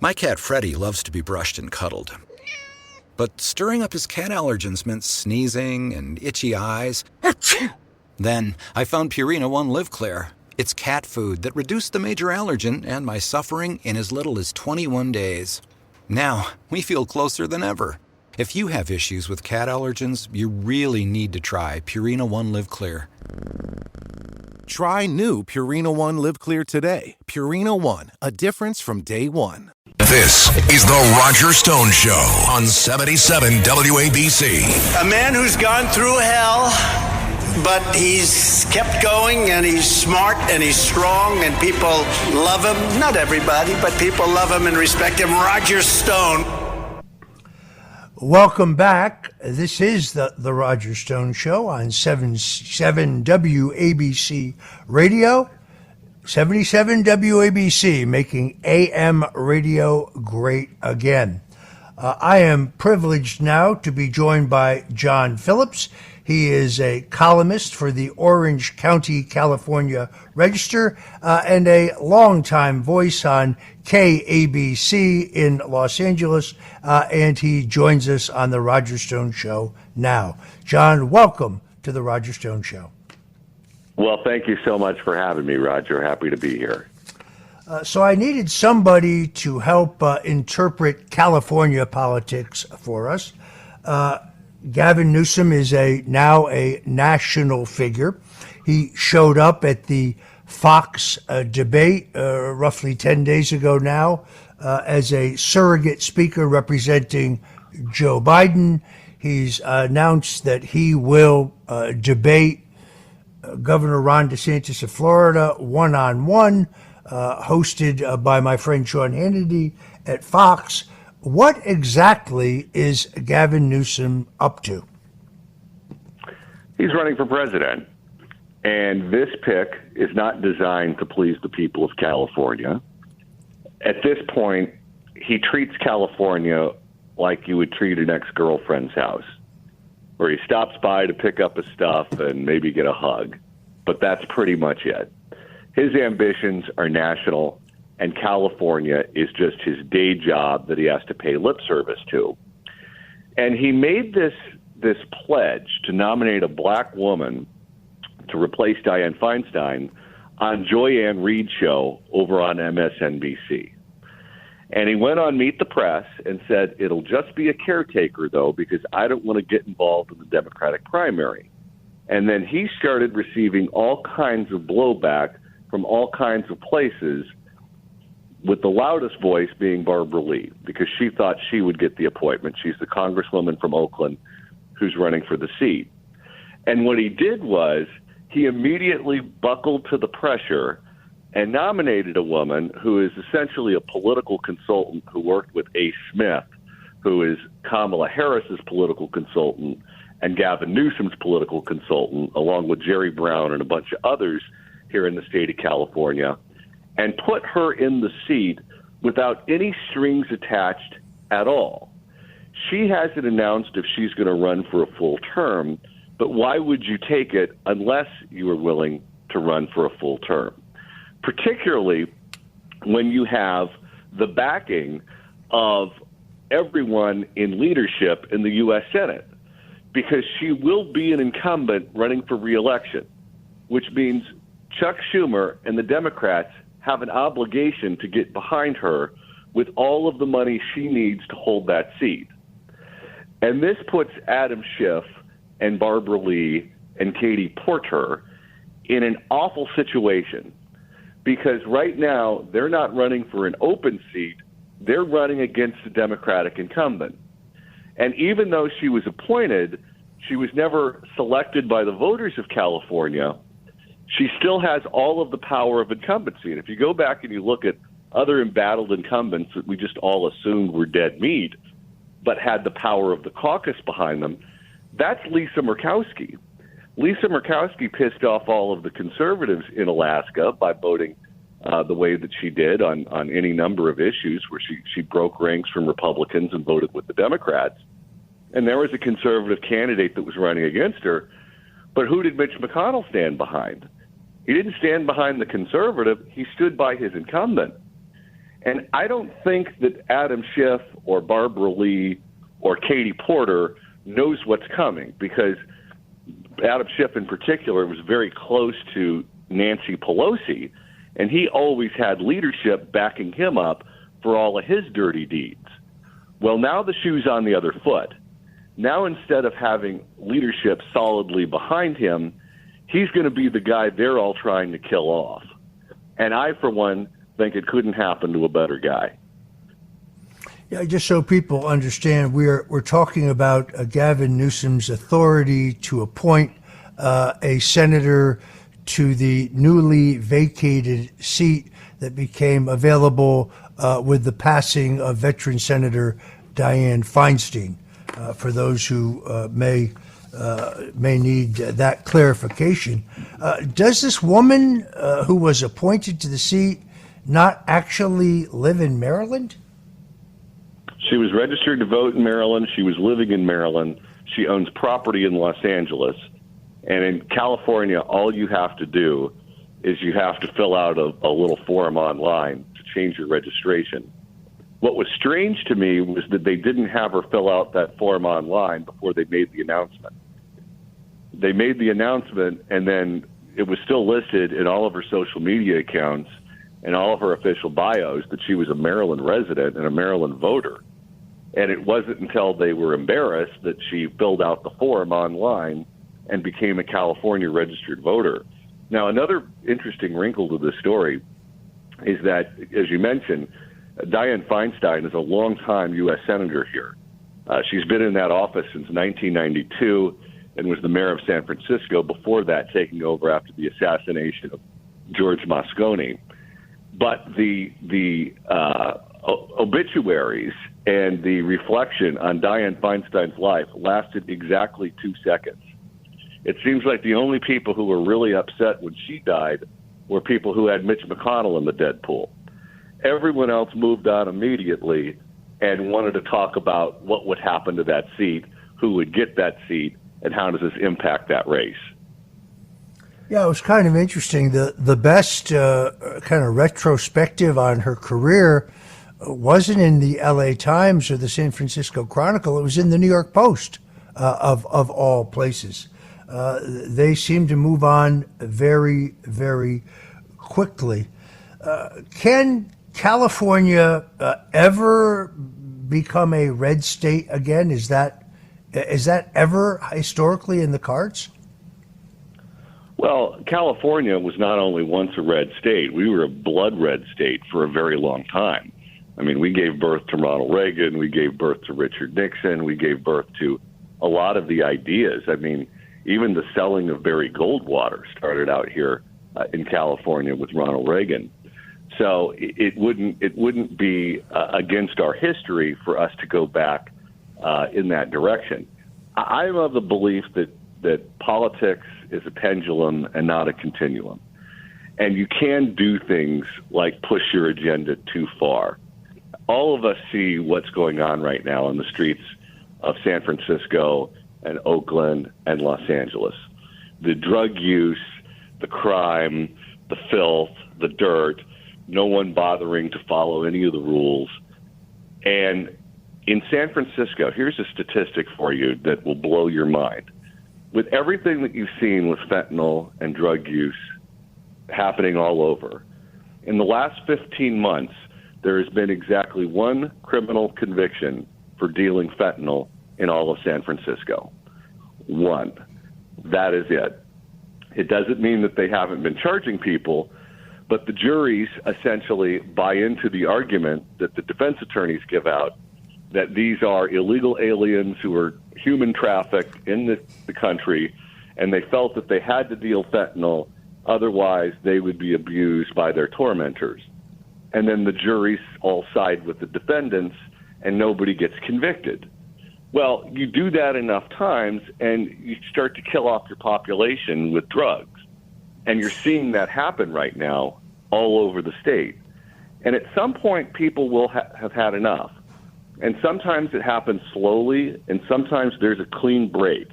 My cat Freddie loves to be brushed and cuddled. But stirring up his cat allergens meant sneezing and itchy eyes. Then I found Purina One Live Clear. It's cat food that reduced the major allergen and my suffering in as little as 21 days. Now, we feel closer than ever. If you have issues with cat allergens, you really need to try Purina One Live Clear. Try new Purina One Live Clear today. Purina One, a difference from day one. This is the Roger Stone Show on 77 WABC. A man who's gone through hell, but he's kept going, and he's smart, and he's strong, and people love him. Not everybody, but people love him and respect him. Roger Stone. Welcome back. This is the Roger Stone Show on 77 WABC Radio. 77 WABC, making AM radio great again. I am privileged now to be joined by John Phillips. He is a columnist for the Orange County, California Register and a longtime voice on KABC in Los Angeles, and he joins us on the Roger Stone Show now. John, welcome to the Roger Stone Show. Well, thank you so much for having me, Roger. Happy to be here. So I needed somebody to help interpret California politics for us. Gavin Newsom is now a national figure. He showed up at the Fox debate roughly 10 days ago now as a surrogate speaker representing Joe Biden. He's announced that he will debate Governor Ron DeSantis of Florida one-on-one, hosted by my friend Sean Hannity at Fox. What exactly is Gavin Newsom up to? He's running for president, and this pick is not designed to please the people of California. At this point, he treats California like you would treat an ex-girlfriend's house, where he stops by to pick up his stuff and maybe get a hug. But that's pretty much it. His ambitions are national, and California is just his day job that he has to pay lip service to. And he made this pledge to nominate a black woman to replace Dianne Feinstein on Joy-Ann Reid's show over on MSNBC. And he went on Meet the Press and said, it'll just be a caretaker, though, because I don't want to get involved in the Democratic primary. And then he started receiving all kinds of blowback from all kinds of places, with the loudest voice being Barbara Lee, because she thought she would get the appointment. She's the congresswoman from Oakland who's running for the seat. And what he did was he immediately buckled to the pressure and nominated a woman who is essentially a political consultant who worked with A. Smith, who is Kamala Harris's political consultant and Gavin Newsom's political consultant, along with Jerry Brown and a bunch of others here in the state of California, and put her in the seat without any strings attached at all. She hasn't announced if she's going to run for a full term, but why would you take it unless you are willing to run for a full term? Particularly when you have the backing of everyone in leadership in the U.S. Senate, because she will be an incumbent running for re-election, which means Chuck Schumer and the Democrats have an obligation to get behind her with all of the money she needs to hold that seat. And this puts Adam Schiff and Barbara Lee and Katie Porter in an awful situation, because right now they're not running for an open seat, they're running against the Democratic incumbent. And even though she was appointed, she was never selected by the voters of California. She still has all of the power of incumbency. And if you go back and you look at other embattled incumbents that we just all assumed were dead meat, but had the power of the caucus behind them, that's Lisa Murkowski. Lisa Murkowski pissed off all of the conservatives in Alaska by voting the way that she did on any number of issues where she broke ranks from Republicans and voted with the Democrats. And there was a conservative candidate that was running against her. But who did Mitch McConnell stand behind? He didn't stand behind the conservative. He stood by his incumbent. And I don't think that Adam Schiff or Barbara Lee or Katie Porter knows what's coming, because Adam Schiff in particular was very close to Nancy Pelosi, and he always had leadership backing him up for all of his dirty deeds. Well, now the shoe's on the other foot. Now, instead of having leadership solidly behind him, he's going to be the guy they're all trying to kill off. And I, for one, think it couldn't happen to a better guy. Yeah, just so people understand, we're talking about Gavin Newsom's authority to appoint a senator to the newly vacated seat that became available with the passing of veteran Senator Dianne Feinstein. For those who may need that clarification, does this woman who was appointed to the seat not actually live in Maryland? She was registered to vote in Maryland. She was living in Maryland. She owns property in Los Angeles. And in California, all you have to do is you have to fill out a little form online to change your registration. What was strange to me was that they didn't have her fill out that form online before they made the announcement. They made the announcement, and then it was still listed in all of her social media accounts and all of her official bios that she was a Maryland resident and a Maryland voter. And it wasn't until they were embarrassed that she filled out the form online and became a California registered voter. Now, another interesting wrinkle to this story is that, as you mentioned, Dianne Feinstein is a longtime U.S. Senator here. She's been in that office since 1992 and was the mayor of San Francisco before that, taking over after the assassination of George Moscone. But the obituaries and the reflection on Dianne Feinstein's life lasted exactly 2 seconds. It seems like the only people who were really upset when she died were people who had Mitch McConnell in the dead pool. Everyone else moved on immediately and wanted to talk about what would happen to that seat, who would get that seat, and how does this impact that race. Yeah, it was kind of interesting. The best kind of retrospective on her career wasn't in the LA Times or the San Francisco Chronicle. It was in the New York Post, of all places. They seem to move on very, very quickly. Can California ever become a red state again? Is that ever historically in the cards? Well, California was not only once a red state, we were a blood red state for a very long time. I mean, we gave birth to Ronald Reagan, we gave birth to Richard Nixon, we gave birth to a lot of the ideas. I mean, even the selling of Barry Goldwater started out here in California with Ronald Reagan. So it wouldn't be against our history for us to go back in that direction. I'm of the belief that politics is a pendulum and not a continuum. And you can do things like push your agenda too far. All of us see what's going on right now in the streets of San Francisco and Oakland and Los Angeles. The drug use, the crime, the filth, the dirt, no one bothering to follow any of the rules. And in San Francisco, here's a statistic for you that will blow your mind. With everything that you've seen with fentanyl and drug use happening all over, in the last 15 months, there has been exactly one criminal conviction for dealing fentanyl in all of San Francisco. One. That is it. It doesn't mean that they haven't been charging people, but the juries essentially buy into the argument that the defense attorneys give out that these are illegal aliens who are human trafficked in the country, and they felt that they had to deal fentanyl, otherwise they would be abused by their tormentors. And then the juries all side with the defendants, and nobody gets convicted. Well, you do that enough times, and you start to kill off your population with drugs. And you're seeing that happen right now all over the state. And at some point, people will have had enough. And sometimes it happens slowly, and sometimes there's a clean break.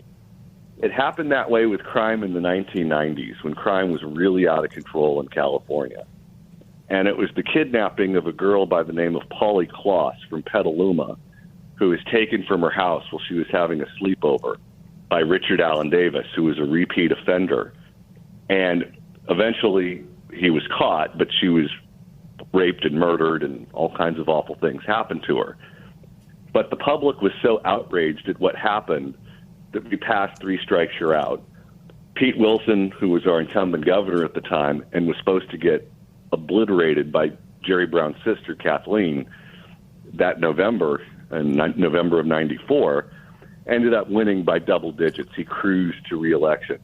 It happened that way with crime in the 1990s, when crime was really out of control in California. And it was the kidnapping of a girl by the name of Polly Kloss from Petaluma, who was taken from her house while she was having a sleepover by Richard Allen Davis, who was a repeat offender. And eventually he was caught, but she was raped and murdered, and all kinds of awful things happened to her. But the public was so outraged at what happened that we passed Three Strikes You're Out. Pete Wilson, who was our incumbent governor at the time and was supposed to get obliterated by Jerry Brown's sister, Kathleen, that November, in November of 94, ended up winning by double digits. He cruised to re-election.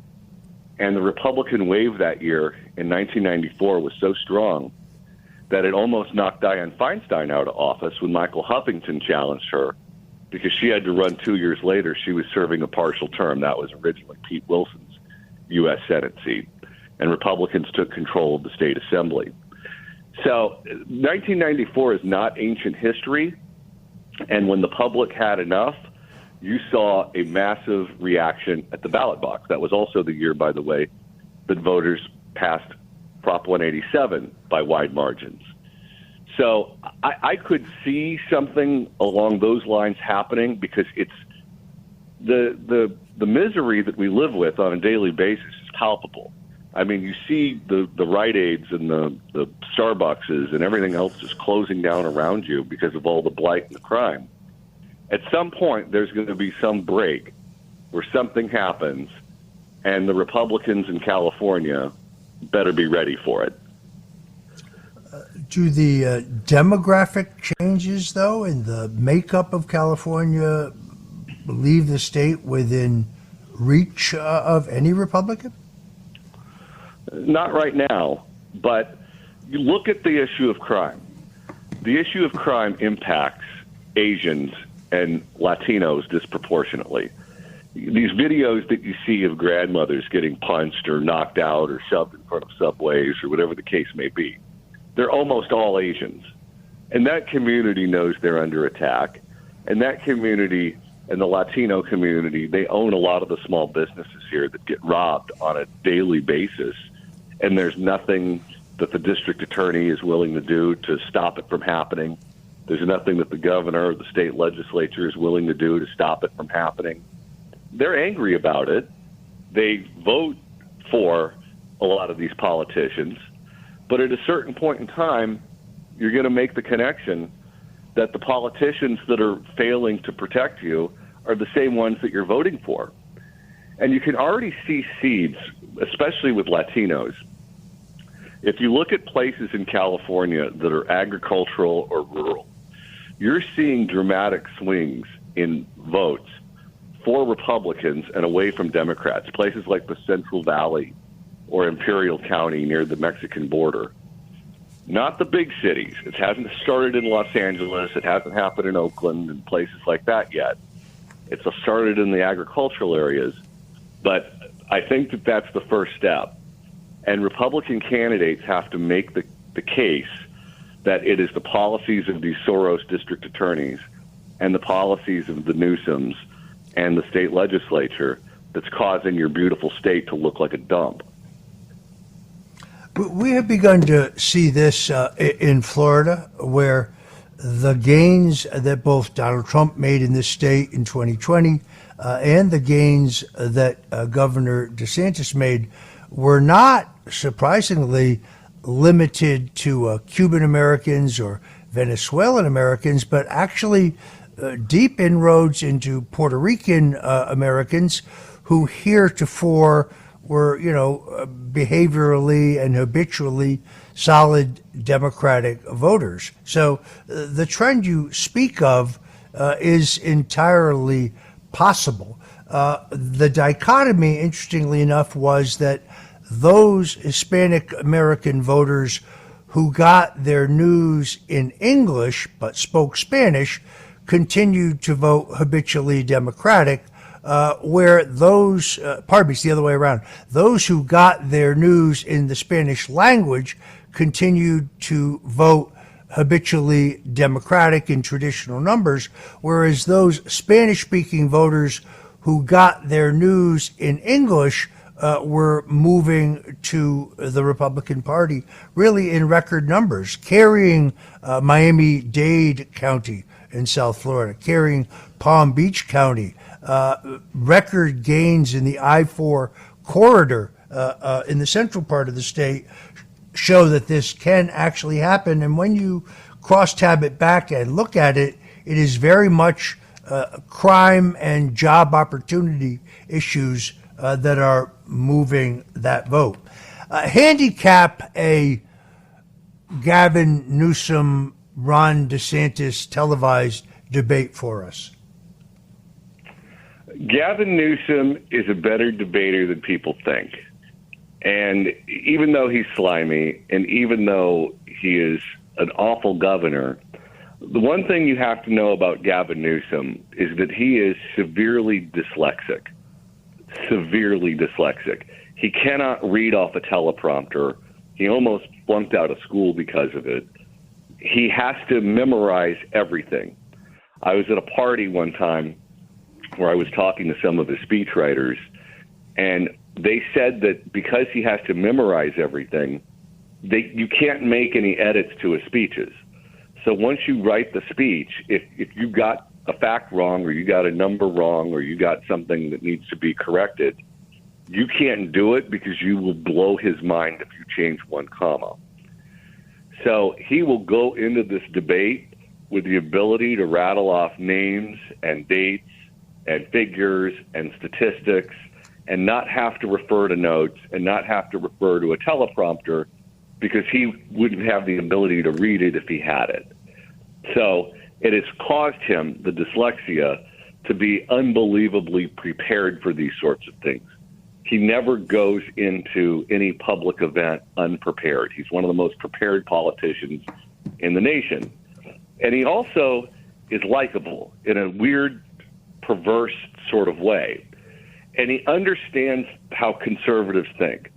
And the Republican wave that year in 1994 was so strong that it almost knocked Dianne Feinstein out of office when Michael Huffington challenged her, because she had to run 2 years later. She was serving a partial term. That was originally Pete Wilson's U.S. Senate seat. And Republicans took control of the state assembly. So 1994 is not ancient history. And when the public had enough, you saw a massive reaction at the ballot box. That was also the year, by the way, that voters passed Prop 187 by wide margins. So I could see something along those lines happening, because it's the misery that we live with on a daily basis is palpable. I mean, you see the Rite Aids and the Starbuckses and everything else just closing down around you because of all the blight and the crime. At some point, there's going to be some break where something happens, and the Republicans in California better be ready for it. Do the demographic changes, though, in the makeup of California leave the state within reach of any Republican? Not right now, but you look at the issue of crime. The issue of crime impacts Asians and Latinos disproportionately. These videos that you see of grandmothers getting punched or knocked out or shoved in front of subways or whatever the case may be, they're almost all Asians. And that community knows they're under attack. And that community and the Latino community, they own a lot of the small businesses here that get robbed on a daily basis. And there's nothing that the district attorney is willing to do to stop it from happening. There's nothing that the governor or the state legislature is willing to do to stop it from happening. They're angry about it. They vote for a lot of these politicians. But at a certain point in time, you're going to make the connection that the politicians that are failing to protect you are the same ones that you're voting for. And you can already see seeds, especially with Latinos. If you look at places in California that are agricultural or rural, you're seeing dramatic swings in votes for Republicans and away from Democrats. Places like the Central Valley or Imperial County near the Mexican border. Not the big cities. It hasn't started in Los Angeles. It hasn't happened in Oakland and places like that yet. It's started in the agricultural areas. But I think that that's the first step. And Republican candidates have to make the case that it is the policies of these Soros district attorneys and the policies of the Newsoms and the state legislature that's causing your beautiful state to look like a dump. We have begun to see this in Florida, where the gains that both Donald Trump made in this state in 2020 and the gains that Governor DeSantis made were not, surprisingly, limited to Cuban Americans or Venezuelan Americans, but actually deep inroads into Puerto Rican Americans who heretofore were, behaviorally and habitually solid Democratic voters. So the trend you speak of is entirely possible. The dichotomy, interestingly enough, was that those Hispanic American voters who got their news in English but spoke Spanish continued to vote habitually Democratic, where those, it's the other way around. Those who got their news in the Spanish language continued to vote habitually Democratic in traditional numbers, whereas those Spanish-speaking voters who got their news in English were moving to the Republican Party, really in record numbers, carrying Miami-Dade County in South Florida, carrying Palm Beach County, record gains in the I-4 corridor in the central part of the state show that this can actually happen. And when you cross-tab it back and look at it, it is very much crime and job opportunity issues that are moving that vote. Handicap a Gavin Newsom, Ron DeSantis televised debate for us. Gavin Newsom is a better debater than people think. And even though he's slimy, and even though he is an awful governor, the one thing you have to know about Gavin Newsom is that he is severely dyslexic. Severely dyslexic. He cannot read off a teleprompter. He almost flunked out of school because of it. He has to memorize everything. I was at a party one time where I was talking to some of his speechwriters, and they said that because he has to memorize everything, you can't make any edits to his speeches. So once you write the speech, if you got a fact wrong, or you got a number wrong, or you got something that needs to be corrected, you can't do it because you will blow his mind if you change one comma. So he will go into this debate with the ability to rattle off names and dates and figures and statistics and not have to refer to notes and not have to refer to a teleprompter because he wouldn't have the ability to read it if he had it. So it has caused him, the dyslexia, to be unbelievably prepared for these sorts of things. He never goes into any public event unprepared. He's one of the most prepared politicians in the nation. And he also is likable in a weird, perverse sort of way. And he understands how conservatives think.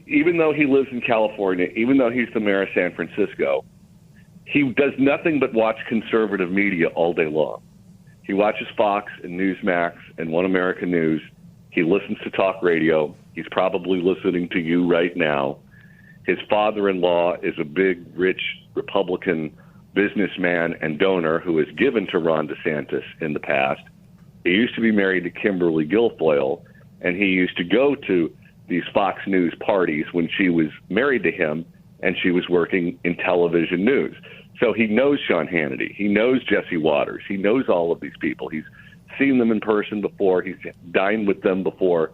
Even though he lives in California, even though he's the mayor of San Francisco, he does nothing but watch conservative media all day long. He watches Fox and Newsmax and One American News. He listens to talk radio. He's probably listening to you right now. His father-in-law is a big, rich Republican businessman and donor who has given to Ron DeSantis in the past. He used to be married to Kimberly Guilfoyle, and he used to go to these Fox News parties when she was married to him and she was working in television news. So he knows Sean Hannity. He knows Jesse Waters. He knows all of these people. He's seen them in person before. He's dined with them before.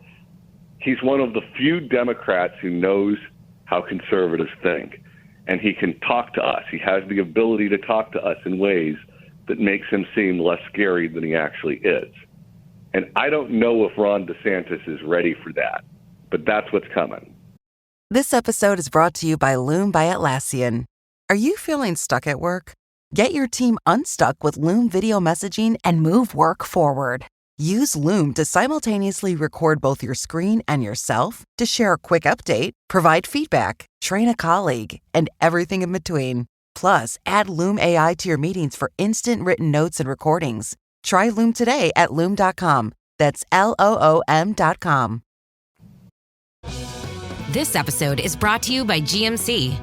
He's one of the few Democrats who knows how conservatives think, and he can talk to us. He has the ability to talk to us in ways that makes him seem less scary than he actually is. And I don't know if Ron DeSantis is ready for that, but that's what's coming. This episode is brought to you by Loom by Atlassian. Are you feeling stuck at work? Get your team unstuck with Loom video messaging and move work forward. Use Loom to simultaneously record both your screen and yourself to share a quick update, provide feedback, train a colleague, and everything in between. Plus, add Loom AI to your meetings for instant written notes and recordings. Try Loom today at Loom.com. That's LOOM.com. This episode is brought to you by GMC.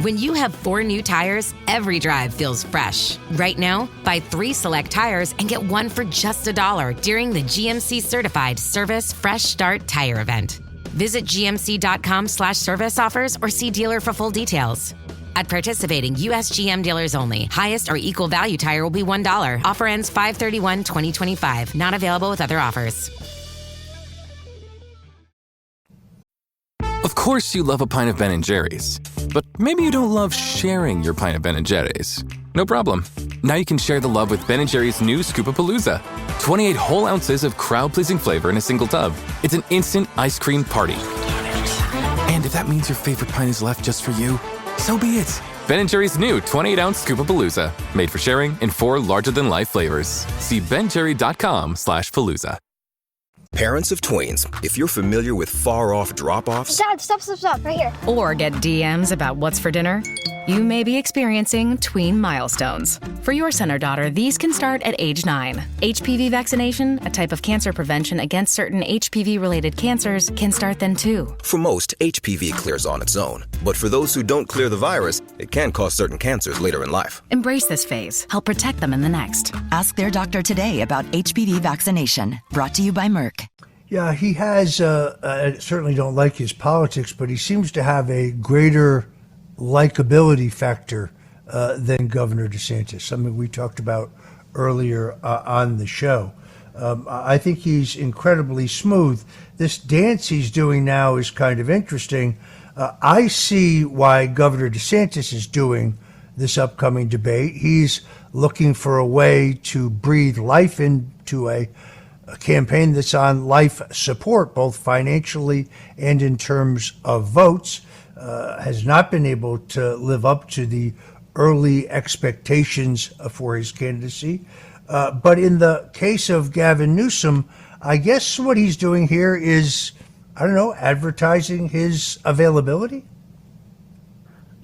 When you have 4 new tires, every drive feels fresh. Right now, buy 3 select tires and get 1 for just $1 during the GMC Certified Service Fresh Start Tire Event. Visit gmc.com/service offers or see dealer for full details. At participating U.S. GM dealers only. Highest or equal value tire will be $1. Offer ends 5/31/2025. Not available with other offers. Of course you love a pint of Ben & Jerry's, but maybe you don't love sharing your pint of Ben & Jerry's. No problem. Now you can share the love with Ben & Jerry's new Scoop-A-Palooza. 28 whole ounces of crowd-pleasing flavor in a single tub. It's an instant ice cream party. And if that means your favorite pint is left just for you, so be it. Ben & Jerry's new 28-ounce Scoop-A-Palooza. Made for sharing in 4 larger-than-life flavors. See benjerry.com/palooza. Parents of tweens, if you're familiar with far-off drop-offs... Dad, stop, right here. Or get DMs about what's for dinner. You may be experiencing tween milestones. For your son or daughter, these can start at age 9. HPV vaccination, a type of cancer prevention against certain HPV-related cancers, can start then too. For most, HPV clears on its own. But for those who don't clear the virus, it can cause certain cancers later in life. Embrace this phase. Help protect them in the next. Ask their doctor today about HPV vaccination. Brought to you by Merck. Yeah, he has, I certainly don't like his politics, but he seems to have a greater likability factor than Governor DeSantis, something we talked about earlier on the show. I think he's incredibly smooth. This dance he's doing now is kind of interesting. I see why Governor DeSantis is doing this upcoming debate. He's looking for a way to breathe life into a campaign that's on life support, both financially and in terms of votes. Has not been able to live up to the early expectations for his candidacy. But in the case of Gavin Newsom, I guess what he's doing here is, I don't know, advertising his availability?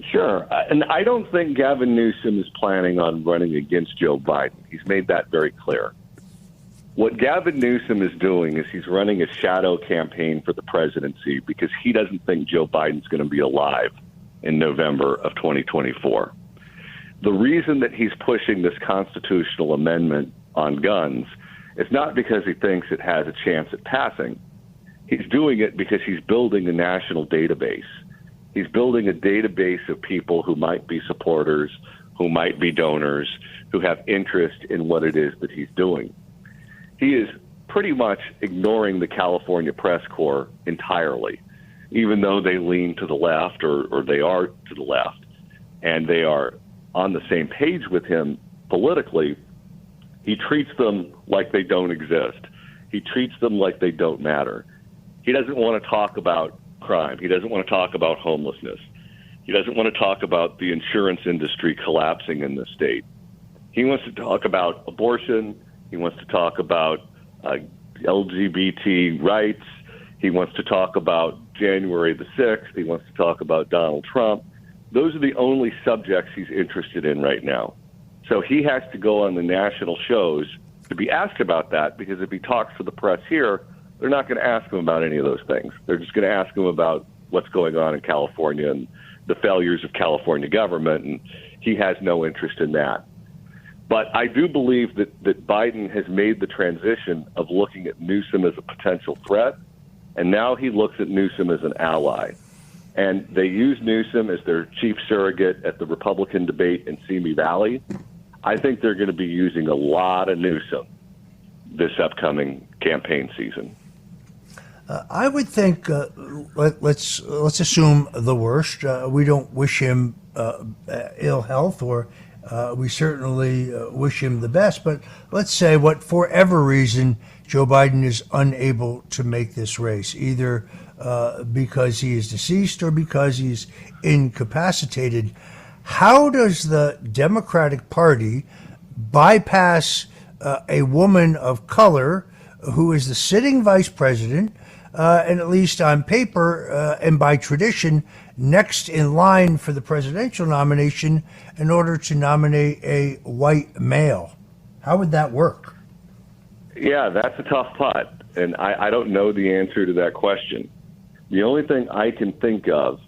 Sure. And I don't think Gavin Newsom is planning on running against Joe Biden. He's made that very clear. What Gavin Newsom is doing is he's running a shadow campaign for the presidency because he doesn't think Joe Biden's going to be alive in November of 2024. The reason that he's pushing this constitutional amendment on guns is not because he thinks it has a chance at passing. He's doing it because he's building a national database. He's building a database of people who might be supporters, who might be donors, who have interest in what it is that he's doing. He is pretty much ignoring the California press corps entirely, even though they lean to the left or they are to the left, and they are on the same page with him politically. He treats them like they don't exist. He treats them like they don't matter. He doesn't want to talk about crime. He doesn't want to talk about homelessness. He doesn't want to talk about the insurance industry collapsing in the state. He wants to talk about abortion. He wants to talk about LGBT rights. He wants to talk about January the 6th. He wants to talk about Donald Trump. Those are the only subjects he's interested in right now. So he has to go on the national shows to be asked about that, because if he talks to the press here, they're not going to ask him about any of those things. They're just going to ask him about what's going on in California and the failures of California government, and he has no interest in that. But I do believe that Biden has made the transition of looking at Newsom as a potential threat, and now he looks at Newsom as an ally. And they use Newsom as their chief surrogate at the Republican debate in Simi Valley. I think they're going to be using a lot of Newsom this upcoming campaign season. I would think, let's assume the worst. We don't wish him ill health, or we certainly wish him the best. But let's say, for whatever reason, Joe Biden is unable to make this race, either because he is deceased or because he's incapacitated. How does the Democratic Party bypass a woman of color who is the sitting vice president, and at least on paper and by tradition, next in line for the presidential nomination, in order to nominate a white male? How would that work? Yeah, that's a tough putt, and I don't know the answer to that question. The only thing I can think of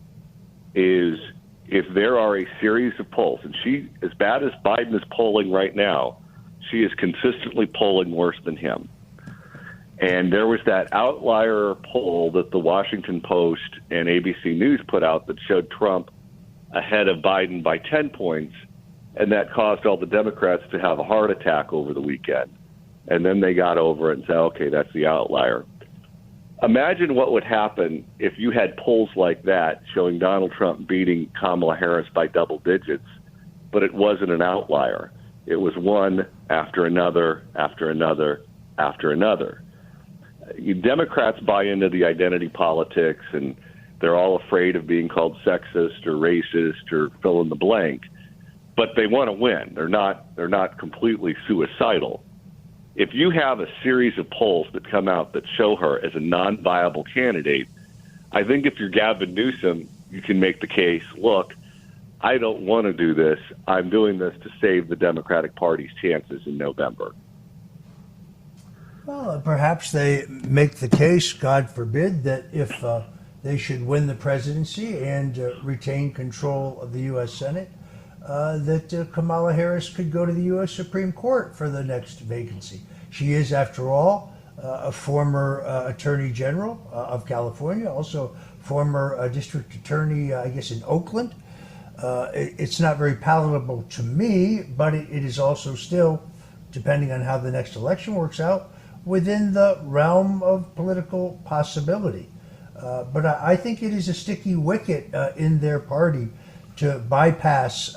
is if there are a series of polls, and she, as bad as Biden is polling right now, she is consistently polling worse than him. And there was that outlier poll that the Washington Post and ABC News put out that showed Trump ahead of Biden by 10 points, and that caused all the Democrats to have a heart attack over the weekend. And then they got over it and said, okay, that's the outlier. Imagine what would happen if you had polls like that showing Donald Trump beating Kamala Harris by double digits, but it wasn't an outlier. It was one after another, after another, after another. Democrats buy into the identity politics, and they're all afraid of being called sexist or racist or fill in the blank, but they want to win. They're not completely suicidal. If you have a series of polls that come out that show her as a non-viable candidate, I think if you're Gavin Newsom, you can make the case, look, I don't want to do this. I'm doing this to save the Democratic Party's chances in November. Well, perhaps they make the case, God forbid, that if they should win the presidency and retain control of the U.S. Senate, that Kamala Harris could go to the U.S. Supreme Court for the next vacancy. She is, after all, a former Attorney General of California, also former District Attorney, I guess, in Oakland. It's not very palatable to me, but it is also still, depending on how the next election works out, within the realm of political possibility. But I think it is a sticky wicket in their party to bypass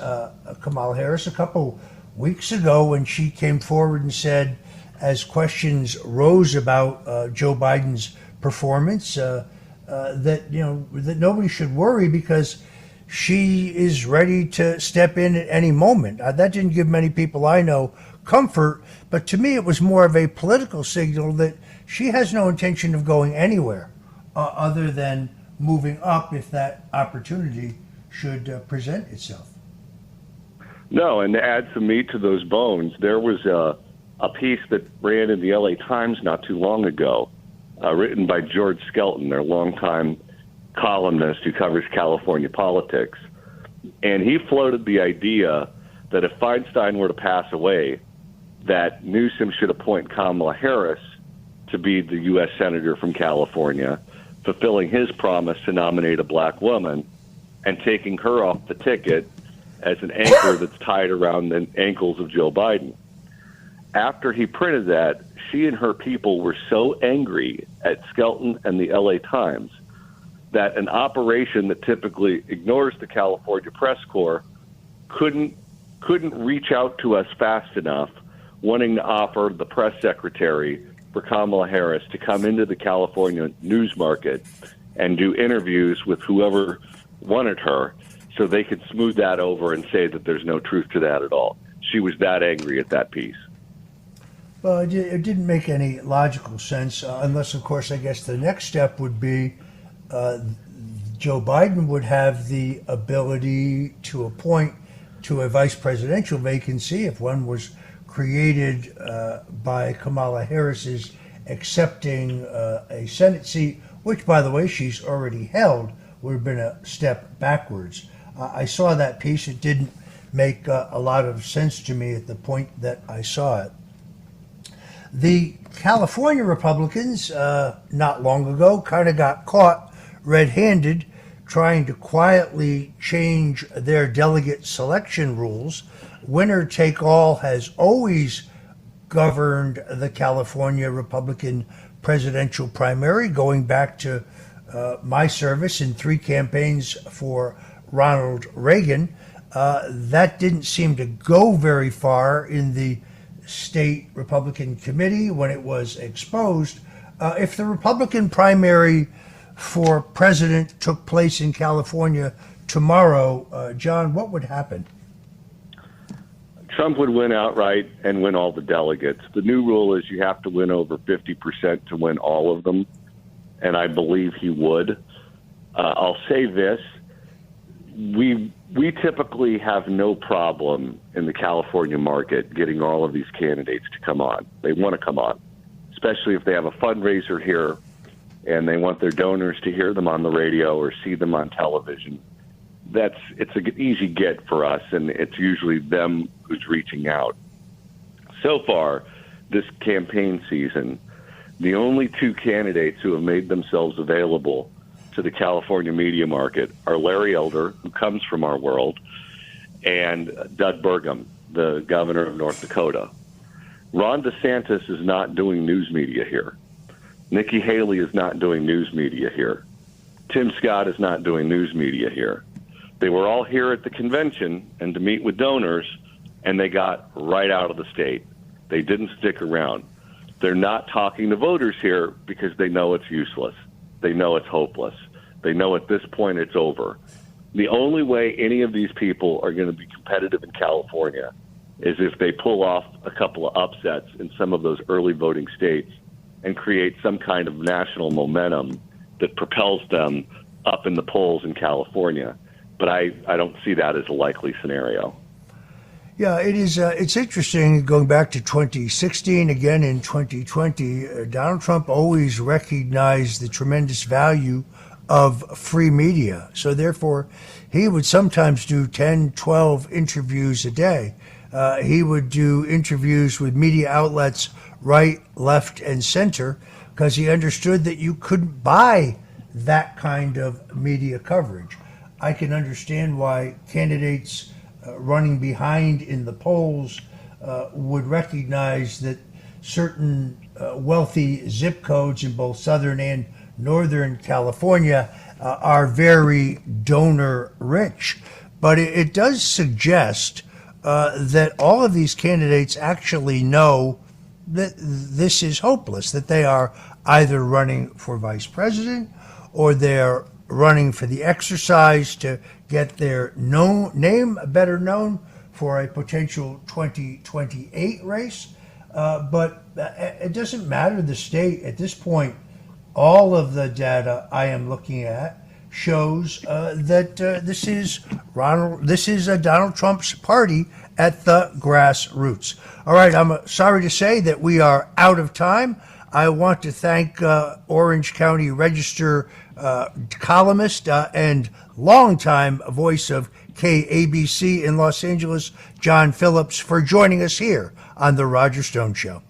Kamala Harris. A couple weeks ago, when she came forward and said, as questions rose about Joe Biden's performance, that that nobody should worry because she is ready to step in at any moment. That didn't give many people I know comfort, but to me it was more of a political signal that she has no intention of going anywhere other than moving up if that opportunity should present itself. No, and to add some meat to those bones, there was a piece that ran in the LA Times not too long ago, written by George Skelton, their longtime columnist who covers California politics. And he floated the idea that if Feinstein were to pass away, that Newsom should appoint Kamala Harris to be the U.S. Senator from California, fulfilling his promise to nominate a black woman and taking her off the ticket as an anchor that's tied around the ankles of Joe Biden. After he printed that, she and her people were so angry at Skelton and the LA Times that an operation that typically ignores the California Press Corps couldn't reach out to us fast enough, wanting to offer the press secretary for Kamala Harris to come into the California news market and do interviews with whoever wanted her so they could smooth that over and say that there's no truth to that at all. She was that angry at that piece. Well, it didn't make any logical sense unless, of course, I guess the next step would be Joe Biden would have the ability to appoint to a vice presidential vacancy if one was created by Kamala Harris's accepting a Senate seat, which, by the way, she's already held, would have been a step backwards. I saw that piece. It didn't make a lot of sense to me at the point that I saw it. The California Republicans, not long ago, kind of got caught red-handed trying to quietly change their delegate selection rules. Winner take all has always governed the California Republican presidential primary, going back to my service in 3 campaigns for Ronald Reagan. That didn't seem to go very far in the state Republican committee when it was exposed. If the Republican primary for president took place in California tomorrow, John, what would happen? Trump would win outright and win all the delegates. The new rule is you have to win over 50% to win all of them, and I believe he would. I'll say this. We typically have no problem in the California market getting all of these candidates to come on. They want to come on, especially if they have a fundraiser here and they want their donors to hear them on the radio or see them on television. It's an easy get for us, and it's usually them who's reaching out. So far, this campaign season, the only 2 candidates who have made themselves available to the California media market are Larry Elder, who comes from our world, and Doug Burgum, the governor of North Dakota. Ron DeSantis is not doing news media here. Nikki Haley is not doing news media here. Tim Scott is not doing news media here. They were all here at the convention and to meet with donors, and they got right out of the state. They didn't stick around. They're not talking to voters here because they know it's useless. They know it's hopeless. They know at this point it's over. The only way any of these people are going to be competitive in California is if they pull off a couple of upsets in some of those early voting states and create some kind of national momentum that propels them up in the polls in California. but I don't see that as a likely scenario. Yeah, it is. It's interesting going back to 2016, again in 2020. Donald Trump always recognized the tremendous value of free media. So therefore, he would sometimes do 10, 12 interviews a day. He would do interviews with media outlets right, left, and center because he understood that you couldn't buy that kind of media coverage. I can understand why candidates running behind in the polls would recognize that certain wealthy zip codes in both Southern and Northern California are very donor rich. But it does suggest that all of these candidates actually know that this is hopeless, that they are either running for vice president or they're running for the exercise to get their name better known for a potential 2028 race. But it doesn't matter the state. At this point, all of the data I am looking at shows that this is Donald Trump's party at the grassroots. All right, I'm sorry to say that we are out of time. I want to thank Orange County Register columnist and longtime voice of KABC in Los Angeles, John Phillips, for joining us here on The Roger Stone Show.